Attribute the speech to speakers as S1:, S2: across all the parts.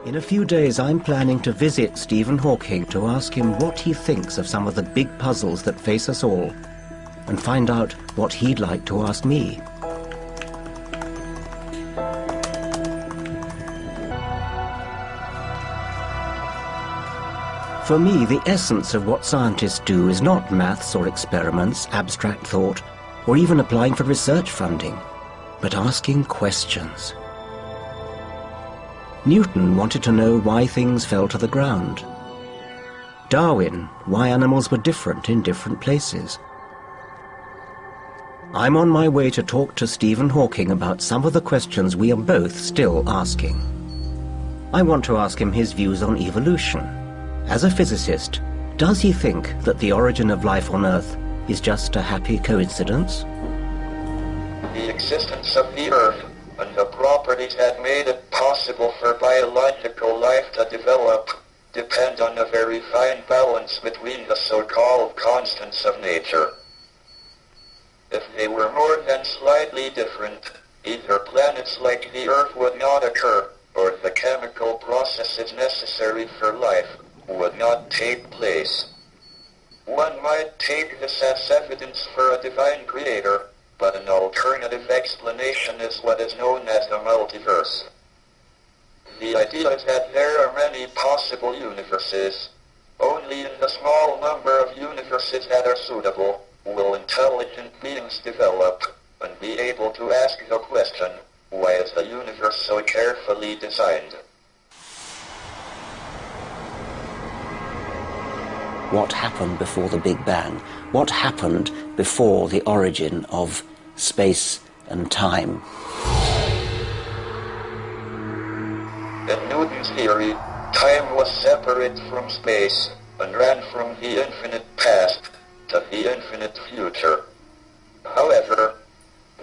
S1: In a few days, I'm planning to visit Stephen Hawking to ask him what he thinks of some of the big puzzles that face us all, and find out what he'd like to ask me. For me, the essence of what scientists do is not maths or experiments, abstract thought, or even applying for research funding, but asking questions. Newton wanted to know why things fell to the ground. Darwin, why animals were different in different places. I'm on my way to talk to Stephen Hawking about some of the questions we are both still asking. I want to ask him his views on evolution. As a physicist, does he think that the origin of life on Earth is just a happy coincidence?
S2: The existence of the Earth and the properties that made it possible for biological life to develop depend on a very fine balance between the so-called constants of nature. If they were more than slightly different, either planets like the Earth would not occur, or the chemical processes necessary for life would not take place. One might take this as evidence for a divine creator, but an alternative explanation is what is known as the multiverse. The idea is that there are many possible universes. Only in the small number of universes that are suitable will intelligent beings develop and be able to ask the question, why is the universe so carefully designed?
S1: What happened before the Big Bang? What happened before the origin of space and time?
S2: In Newton's theory, time was separate from space and ran from the infinite past to the infinite future. However,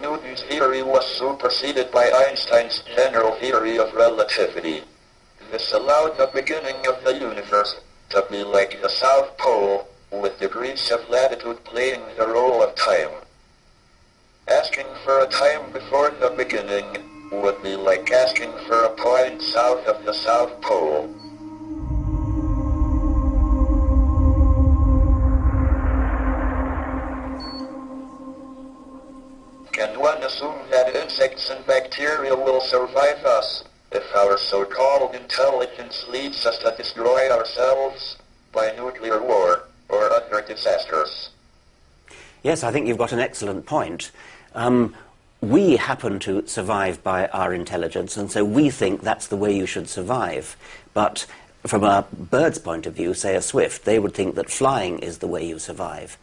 S2: Newton's theory was superseded by Einstein's general theory of relativity. This allowed the beginning of the universe to be like the South Pole, with degrees of latitude playing the role of time. Asking for a time before the beginning would be like asking for a point south of the South Pole. Can one assume that insects and bacteria will survive us if our so-called intelligence leads us to destroy ourselves by nuclear war or other disasters?
S1: Yes, I think you've got an excellent point. We happen to survive by our intelligence, and so we think that's the way you should survive. But from a bird's point of view, say a swift, they would think that flying is the way you survive.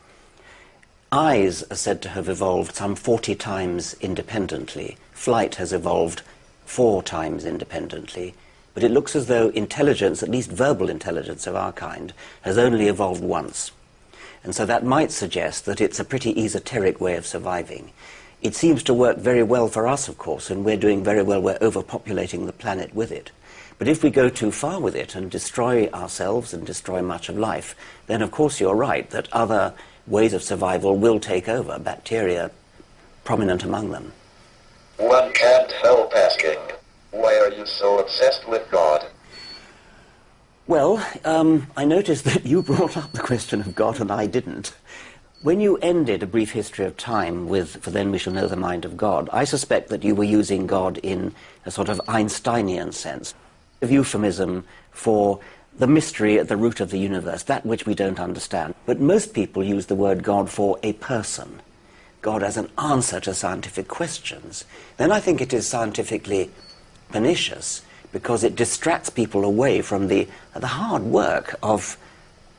S1: Eyes are said to have evolved some 40 times independently. Flight has evolved 4 times independently. But it looks as though intelligence, at least verbal intelligence of our kind, has only evolved once. And so that might suggest that it's a pretty esoteric way of surviving. It seems to work very well for us, of course, and we're doing very well. We're overpopulating the planet with it. But if we go too far with it and destroy ourselves and destroy much of life, then of course you're right that other ways of survival will take over, bacteria prominent among them.
S2: One can't help asking, why are you so obsessed with God?
S1: Well, I noticed that you brought up the question of God and I didn't. When you ended A Brief History of Time with For Then We Shall Know the Mind of God, I suspect that you were using God in a sort of Einsteinian sense, a euphemism for the mystery at the root of the universe, that which we don't understand. But most people use the word God for a person, God as an answer to scientific questions. Then I think it is scientifically pernicious, because it distracts people away from the hard work of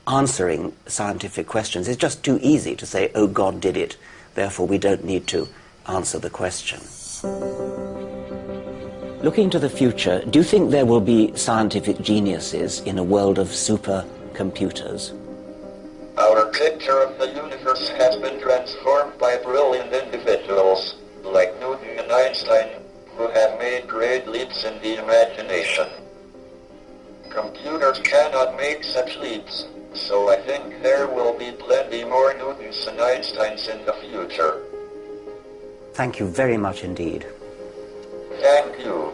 S1: answering scientific questions. It's just too easy to say, oh, God did it, therefore we don't need to answer the question. Looking to the future, do you think there will be scientific geniuses in a world of supercomputers?
S2: Our picture of the universe has been transformed by brilliant individuals, like Newton and Einstein, who have made great leaps in the imagination. Computers cannot make such leaps, so I think there will be plenty more Newtons and Einsteins in the future.
S1: Thank you very much indeed.
S2: Thank you.